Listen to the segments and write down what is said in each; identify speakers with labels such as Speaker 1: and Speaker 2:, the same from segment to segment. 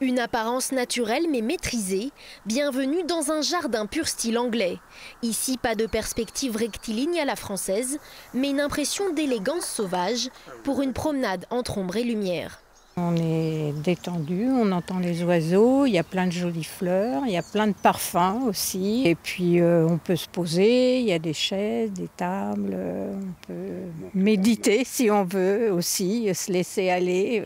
Speaker 1: Une apparence naturelle mais maîtrisée, bienvenue dans un jardin pur style anglais. Ici, pas de perspective rectiligne à la française, mais une impression d'élégance sauvage pour une promenade entre ombre et lumière.
Speaker 2: On est détendu, on entend les oiseaux, il y a plein de jolies fleurs, il y a plein de parfums aussi. Et puis on peut se poser, il y a des chaises, des tables, on peut méditer si on veut aussi, se laisser aller.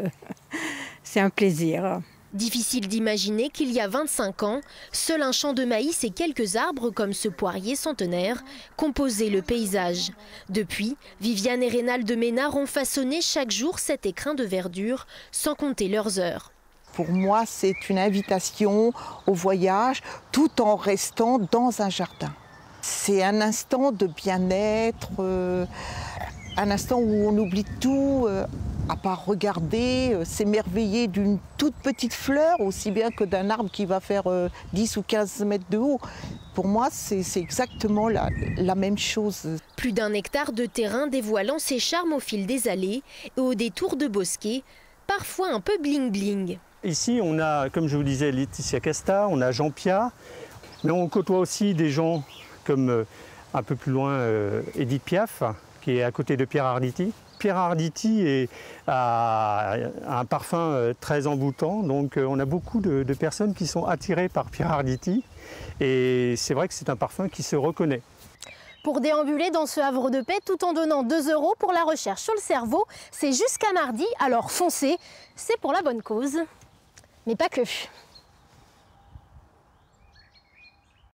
Speaker 2: C'est un plaisir.
Speaker 1: Difficile d'imaginer qu'il y a 25 ans, seul un champ de maïs et quelques arbres comme ce poirier centenaire composaient le paysage. Depuis, Viviane et Reynald Ménard ont façonné chaque jour cet écrin de verdure, sans compter leurs heures.
Speaker 3: Pour moi, c'est une invitation au voyage tout en restant dans un jardin. C'est un instant de bien-être, un instant où on oublie tout. À part regarder, s'émerveiller d'une toute petite fleur, aussi bien que d'un arbre qui va faire 10 ou 15 mètres de haut. Pour moi, c'est exactement la même chose.
Speaker 1: Plus d'1 hectare de terrain dévoilant ses charmes au fil des allées et au détour de bosquets, parfois un peu bling-bling.
Speaker 4: Ici, on a, comme je vous disais, Laetitia Casta, on a Jean Piat, mais on côtoie aussi des gens comme un peu plus loin Edith Piaf, qui est à côté de Pierre Arditi. Pierre Arditi a un parfum très envoûtant, donc on a beaucoup de personnes qui sont attirées par Pierre Arditi et c'est vrai que c'est un parfum qui se reconnaît.
Speaker 1: Pour déambuler dans ce havre de paix tout en donnant 2 € pour la recherche sur le cerveau, c'est jusqu'à mardi, alors foncez, c'est pour la bonne cause. Mais pas que.